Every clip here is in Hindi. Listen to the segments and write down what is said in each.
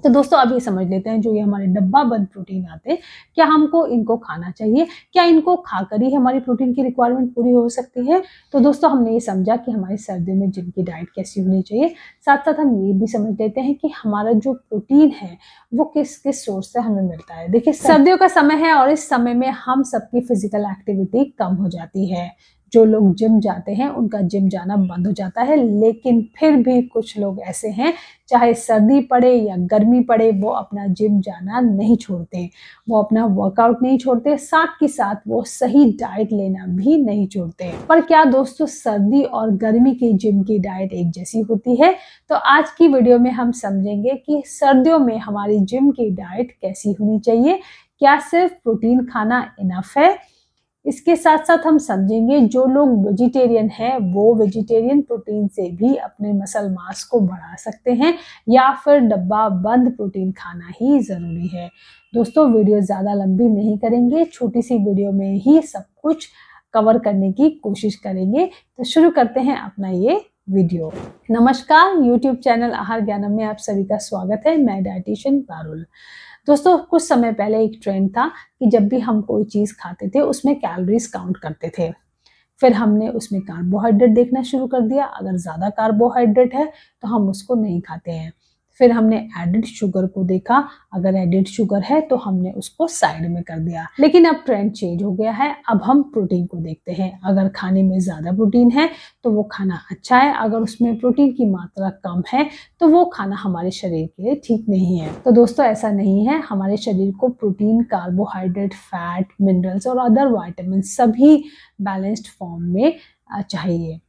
तो दोस्तों अब ये समझ लेते हैं, जो ये हमारे डब्बा बंद प्रोटीन आते हैं, क्या हमको इनको खाना चाहिए? क्या इनको खाकर ही हमारी प्रोटीन की रिक्वायरमेंट पूरी हो सकती है? तो दोस्तों हमने ये समझा कि हमारी सर्दियों में जिम की डाइट कैसी होनी चाहिए। साथ-साथ हम ये भी समझ लेते हैं कि हमारा जो प्रोटीन है वो किस-किस सोर्स से हमें मिलता है। देखिए सर्दियों का समय है और इस समय में हम सबकी फिजिकल एक्टिविटी कम हो जाती है। जो लोग जिम जाते हैं उनका जिम जाना बंद हो जाता है, लेकिन फिर भी कुछ लोग ऐसे हैं, चाहे सर्दी पड़े या गर्मी पड़े, वो अपना जिम जाना नहीं छोड़ते, वो अपना वर्कआउट नहीं छोड़ते, साथ के साथ वो सही डाइट लेना भी नहीं छोड़ते। पर क्या दोस्तों सर्दी और गर्मी की जिम की डाइट एक जैसी होती है? तो आज की वीडियो में हम समझेंगे कि सर्दियों में हमारी जिम की डाइट कैसी होनी चाहिए। क्या सिर्फ प्रोटीन खाना इनफ है? इसके साथ साथ हम समझेंगे जो लोग वेजिटेरियन हैं वो वेजिटेरियन प्रोटीन से भी अपने मसल मास को बढ़ा सकते हैं, या फिर डब्बा बंद प्रोटीन खाना ही ज़रूरी है। दोस्तों वीडियो ज़्यादा लंबी नहीं करेंगे, छोटी सी वीडियो में ही सब कुछ कवर करने की कोशिश करेंगे। तो शुरू करते हैं अपना ये वीडियो। नमस्कार, यूट्यूब चैनल आहार ज्ञानम में आप सभी का स्वागत है। मैं डायटिशियन पारुल। दोस्तों कुछ समय पहले एक ट्रेंड था कि जब भी हम कोई चीज़ खाते थे उसमें कैलोरीज काउंट करते थे। फिर हमने उसमें कार्बोहाइड्रेट देखना शुरू कर दिया। अगर ज़्यादा कार्बोहाइड्रेट है तो हम उसको नहीं खाते हैं। फिर हमने एडेड शुगर को देखा, अगर एडेड शुगर है तो हमने उसको साइड में कर दिया। लेकिन अब ट्रेंड चेंज हो गया है, अब हम प्रोटीन को देखते हैं। अगर खाने में ज़्यादा प्रोटीन है तो वो खाना अच्छा है, अगर उसमें प्रोटीन की मात्रा कम है तो वो खाना हमारे शरीर के लिए ठीक नहीं है। तो दोस्तों ऐसा नहीं है, हमारे शरीर को प्रोटीन, कार्बोहाइड्रेट, फैट, मिनरल्स और अदर वाइटामिन सभी बैलेंस्ड फॉर्म में चाहिए।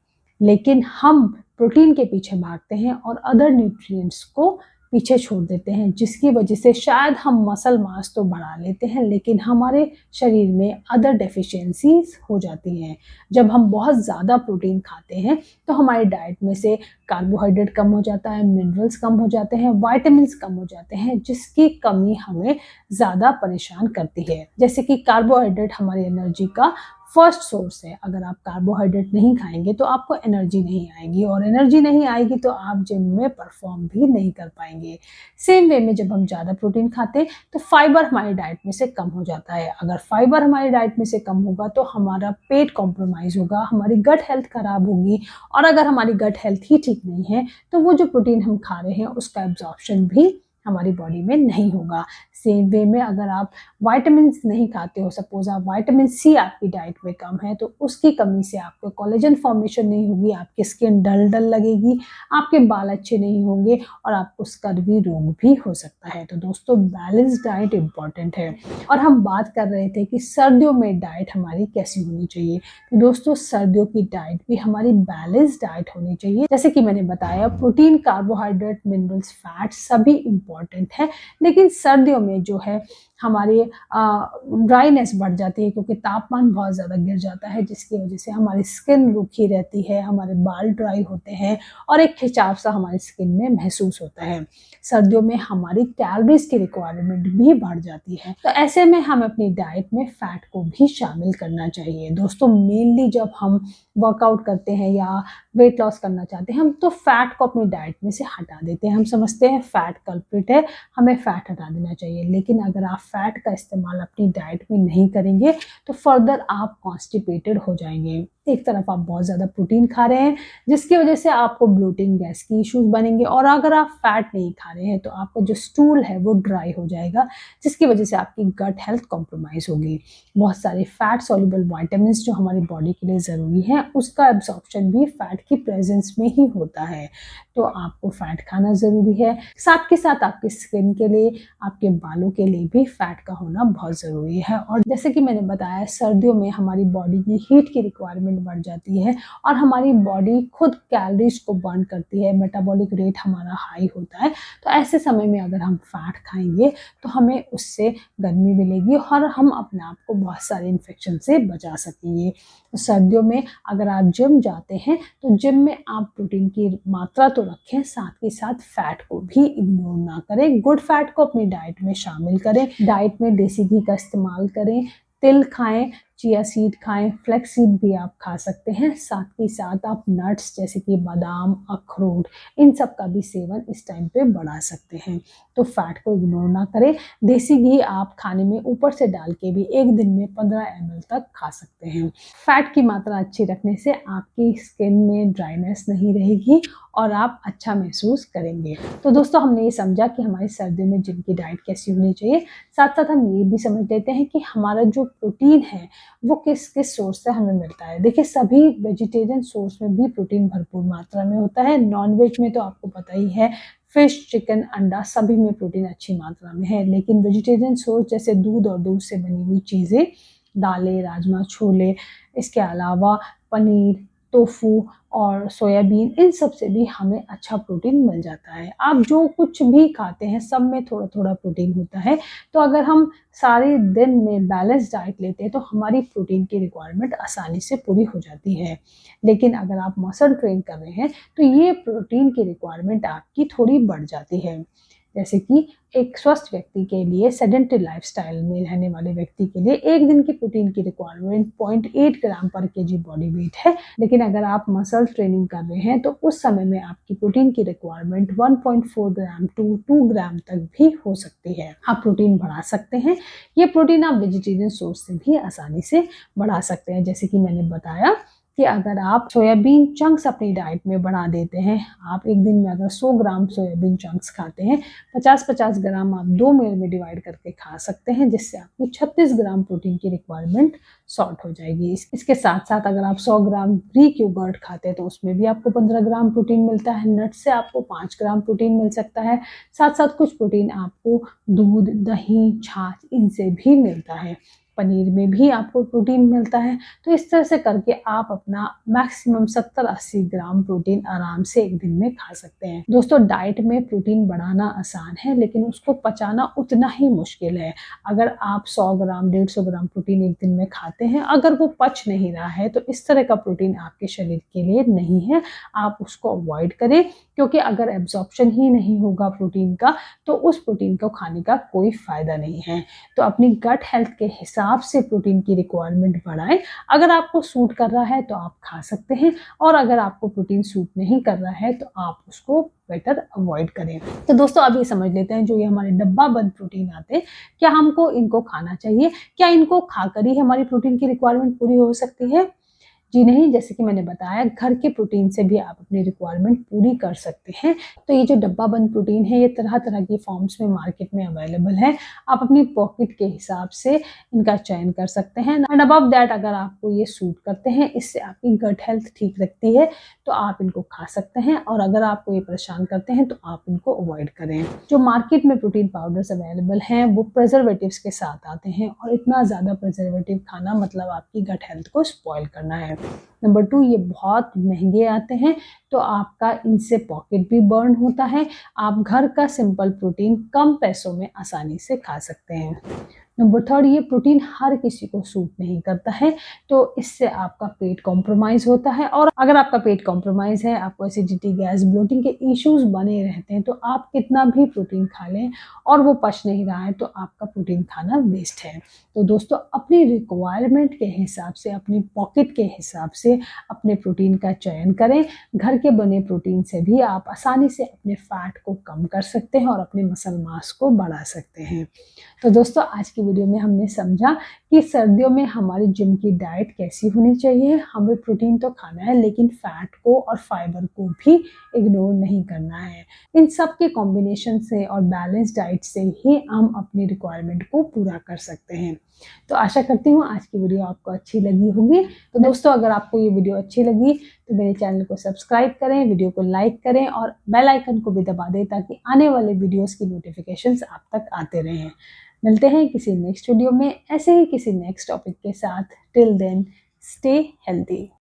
लेकिन हम प्रोटीन के पीछे भागते हैं और अदर न्यूट्रिएंट्स को पीछे छोड़ देते हैं, जिसकी वजह से शायद हम मसल मास तो बढ़ा लेते हैं लेकिन हमारे शरीर में अदर डेफिशिएंसीज हो जाती हैं। जब हम बहुत ज़्यादा प्रोटीन खाते हैं तो हमारी डाइट में से कार्बोहाइड्रेट कम हो जाता है, मिनरल्स कम हो जाते हैं, वाइटामिन्स कम हो जाते हैं, जिसकी कमी हमें ज़्यादा परेशान करती है। जैसे कि कार्बोहाइड्रेट हमारी एनर्जी का फर्स्ट सोर्स है। अगर आप कार्बोहाइड्रेट नहीं खाएंगे तो आपको एनर्जी नहीं आएगी, और एनर्जी नहीं आएगी तो आप जिम में परफॉर्म भी नहीं कर पाएंगे। सेम वे में जब हम ज़्यादा प्रोटीन खाते हैं तो फाइबर हमारी डाइट में से कम हो जाता है। अगर फाइबर हमारी डाइट में से कम होगा तो हमारा पेट कॉम्प्रोमाइज़ होगा, हमारी गट हेल्थ खराब होगी, और अगर हमारी गट हेल्थ ही ठीक नहीं है तो वो जो प्रोटीन हम खा रहे हैं उसका एब्जॉर्प्शन भी हमारी बॉडी में नहीं होगा। सेम वे में अगर आप वाइटामिन्स नहीं खाते हो, सपोज आप विटामिन सी आपकी डाइट में कम है, तो उसकी कमी से आपको कोलेजन फॉर्मेशन नहीं होगी, आपकी स्किन डल डल लगेगी, आपके बाल अच्छे नहीं होंगे और आपको स्कर्वी रोग भी हो सकता है। तो दोस्तों बैलेंस डाइट इम्पॉर्टेंट है। और हम बात कर रहे थे कि सर्दियों में डाइट हमारी कैसी होनी चाहिए। तो दोस्तों सर्दियों की डाइट भी हमारी बैलेंस डाइट होनी चाहिए। जैसे कि मैंने बताया, प्रोटीन, कार्बोहाइड्रेट, मिनरल्स, फैट सभी इम्पॉर्टेंट है, लेकिन सर्दियों में जो है हमारी ड्राइनेस बढ़ जाती है, क्योंकि तापमान बहुत ज़्यादा गिर जाता है, जिसकी वजह से हमारी स्किन रूखी रहती है, हमारे बाल ड्राई होते हैं और एक खिंचाव सा हमारी स्किन में महसूस होता है। सर्दियों में हमारी कैलोरीज की रिक्वायरमेंट भी बढ़ जाती है। तो ऐसे में हमें अपनी डाइट में फैट को भी शामिल करना चाहिए। दोस्तों मेनली जब हम वर्कआउट करते हैं या वेट लॉस करना चाहते हैं हम, तो फैट को अपनी डाइट में से हटा देते हैं। हम समझते हैं फैट कल्प्रिट है, हमें फैट हटा देना चाहिए। लेकिन अगर आप फैट का इस्तेमाल अपनी डाइट में नहीं करेंगे तो फर्दर आप कॉन्स्टिपेटेड हो जाएंगे। एक तरफ आप बहुत ज़्यादा प्रोटीन खा रहे हैं जिसकी वजह से आपको ब्लोटिंग, गैस की इश्यूज बनेंगे, और अगर आप फैट नहीं खा रहे हैं तो आपका जो स्टूल है वो ड्राई हो जाएगा, जिसकी वजह से आपकी गट हेल्थ कॉम्प्रोमाइज़ होगी। बहुत सारे फैट सॉल्युबल विटामिन्स जो हमारी बॉडी के लिए ज़रूरी है उसका एब्जॉर्प्शन भी फैट की प्रेजेंस में ही होता है। तो आपको फैट खाना ज़रूरी है। साथ के साथ आपकी स्किन के लिए, आपके बालों के लिए भी फैट का होना बहुत ज़रूरी है। और जैसे कि मैंने बताया, सर्दियों में हमारी बॉडी की हीट की रिक्वायरमेंट बढ़ जाती है और हमारी बॉडी खुद कैलोरीज को बर्न करती है, मेटाबॉलिक रेट हमारा हाई होता है। तो ऐसे समय में अगर हम फैट खाएंगे तो हमें उससे गर्मी मिलेगी और हम अपने आप को बहुत सारे इन्फेक्शन से बचा सकेंगे। तो सर्दियों में अगर आप जिम जाते हैं तो जिम में आप प्रोटीन की मात्रा तो रखें, साथ के साथ फैट को भी इग्नोर ना करें। गुड फैट को अपनी डाइट में शामिल करें, डाइट में देसी घी का इस्तेमाल करें, तिल खाएं, चिया सीड खाएं, फ्लैक्स सीड भी आप खा सकते हैं। साथ ही साथ आप नट्स जैसे कि बादाम, अखरोट, इन सब का भी सेवन इस टाइम पे बढ़ा सकते हैं। तो फैट को इग्नोर ना करें। देसी घी आप खाने में ऊपर से डाल के भी एक दिन में 15 ml तक खा सकते हैं। फैट की मात्रा अच्छी रखने से आपकी स्किन में ड्राइनेस नहीं रहेगी और आप अच्छा महसूस करेंगे। तो दोस्तों हमने ये समझा कि हमारी सर्दियों में जिम की डाइट कैसी होनी चाहिए। साथ साथ हम ये भी समझ लेते हैं कि हमारा जो प्रोटीन है वो किस किस सोर्स से हमें मिलता है। देखिए सभी वेजिटेरियन सोर्स में भी प्रोटीन भरपूर मात्रा में होता है। नॉनवेज में तो आपको पता ही है, फिश, चिकन, अंडा सभी में प्रोटीन अच्छी मात्रा में है। लेकिन वेजिटेरियन सोर्स जैसे दूध और दूध से बनी हुई चीज़ें, दालें, राजमा, छोले, इसके अलावा पनीर, टोफू और सोयाबीन, इन सब से भी हमें अच्छा प्रोटीन मिल जाता है। आप जो कुछ भी खाते हैं सब में थोड़ा थोड़ा प्रोटीन होता है। तो अगर हम सारे दिन में बैलेंस डाइट लेते हैं तो हमारी प्रोटीन की रिक्वायरमेंट आसानी से पूरी हो जाती है। लेकिन अगर आप मसल ट्रेन कर रहे हैं तो ये प्रोटीन की रिक्वायरमेंट आपकी थोड़ी बढ़ जाती है। जैसे कि एक स्वस्थ व्यक्ति के लिए, सेडेंटरी लाइफस्टाइल में रहने वाले व्यक्ति के लिए एक दिन की प्रोटीन की रिक्वायरमेंट 0.8 ग्राम पर केजी बॉडी वेट है। लेकिन अगर आप मसल ट्रेनिंग कर रहे हैं तो उस समय में आपकी प्रोटीन की रिक्वायरमेंट 1.4 ग्राम टू 2 ग्राम तक भी हो सकती है। आप प्रोटीन बढ़ा सकते हैं। ये प्रोटीन आप वेजिटेरियन सोर्स से भी आसानी से बढ़ा सकते हैं। जैसे कि मैंने बताया कि अगर आप सोयाबीन चंक्स अपनी डाइट में बढ़ा देते हैं, आप एक दिन में अगर 100 ग्राम सोयाबीन चंक्स खाते हैं, 50-50 ग्राम आप 2 मील में डिवाइड करके खा सकते हैं, जिससे आपको 36 ग्राम प्रोटीन की रिक्वायरमेंट सॉर्ट हो जाएगी। इसके साथ साथ अगर आप 100 ग्राम ग्रीक योगर्ट खाते हैं तो उसमें भी आपको 15 ग्राम प्रोटीन मिलता है। नट से आपको 5 ग्राम प्रोटीन मिल सकता है। साथ साथ कुछ प्रोटीन आपको दूध, दही, छाछ, इनसे भी मिलता है। पनीर में भी आपको प्रोटीन मिलता है। तो इस तरह से करके आप अपना मैक्सिमम 70-80 ग्राम प्रोटीन आराम से एक दिन में खा सकते हैं। दोस्तों डाइट में प्रोटीन बढ़ाना आसान है लेकिन उसको पचाना उतना ही मुश्किल है। अगर आप 100 ग्राम 150 ग्राम प्रोटीन एक दिन में खाते हैं, अगर वो पच नहीं रहा है तो इस तरह का प्रोटीन आपके शरीर के लिए नहीं है। आप उसको अवॉइड करें, क्योंकि अगर एब्जॉर्प्शन ही नहीं होगा प्रोटीन का तो उस प्रोटीन को खाने का कोई फायदा नहीं है। तो अपनी गट हेल्थ के हिसाब से प्रोटीन की रिक्वायरमेंट बढ़ाएं। अगर आपको सूट कर रहा है तो आप खा सकते हैं, और अगर आपको प्रोटीन सूट नहीं कर रहा है तो आप उसको बेटर अवॉइड करें। तो दोस्तों अब ये समझ लेते हैं, जो ये हमारे डब्बा बंद प्रोटीन आते हैं, क्या हमको इनको खाना चाहिए? क्या इनको खाकर ही हमारी प्रोटीन की रिक्वायरमेंट पूरी हो सकती है? जी नहीं, जैसे कि मैंने बताया घर के प्रोटीन से भी आप अपनी रिक्वायरमेंट पूरी कर सकते हैं। तो ये जो डब्बा बंद प्रोटीन है ये तरह तरह की फॉर्म्स में मार्केट में अवेलेबल है। आप अपनी पॉकेट के हिसाब से इनका चयन कर सकते हैं। एंड अबव दैट अगर आपको ये सूट करते हैं, इससे आपकी गट हेल्थ ठीक रखती है, तो आप इनको खा सकते हैं। और अगर आपको ये परेशान करते हैं तो आप इनको अवॉइड करें। जो मार्केट में प्रोटीन पाउडर्स अवेलेबल हैं वो प्रिजर्वेटिव्स के साथ आते हैं, और इतना ज़्यादा प्रिजर्वेटिव खाना मतलब आपकी गट हेल्थ को स्पॉइल करना है। नंबर 2, ये बहुत महंगे आते हैं, तो आपका इनसे पॉकेट भी बर्न होता है। आप घर का सिंपल प्रोटीन कम पैसों में आसानी से खा सकते हैं। नंबर 3, ये प्रोटीन हर किसी को सूट नहीं करता है, तो इससे आपका पेट कॉम्प्रोमाइज़ होता है, और अगर आपका पेट कॉम्प्रोमाइज़ है, आपको एसिडिटी, गैस, ब्लोटिंग के इश्यूज बने रहते हैं, तो आप कितना भी प्रोटीन खा लें और वो पच नहीं रहा है तो आपका प्रोटीन खाना वेस्ट है। तो दोस्तों अपनी रिक्वायरमेंट के हिसाब से, अपनी पॉकेट के हिसाब से अपने प्रोटीन का चयन करें। घर के बने प्रोटीन से भी आप आसानी से अपने फैट को कम कर सकते हैं और अपने मसल मास को बढ़ा सकते हैं। तो दोस्तों आज की वीडियो में हमने समझा कि सर्दियों में हमारी जिम की डाइट कैसी होनी चाहिए। हमें प्रोटीन तो खाना है लेकिन फैट को और फाइबर को भी इग्नोर नहीं करना है। इन सब के कॉम्बिनेशन से और बैलेंस डाइट से ही हम अपनी रिक्वायरमेंट को पूरा कर सकते हैं। तो आशा करती हूँ आज की वीडियो आपको अच्छी लगी होगी। तो दोस्तों अगर आपको ये वीडियो अच्छी लगी तो मेरे चैनल को सब्सक्राइब करें, वीडियो को लाइक करें और बेल आइकन को भी दबा दें, ताकि आने वाले वीडियोस की नोटिफिकेशंस आप तक आते रहें। मिलते हैं किसी नेक्स्ट वीडियो में ऐसे ही किसी नेक्स्ट टॉपिक के साथ। Till then stay healthy.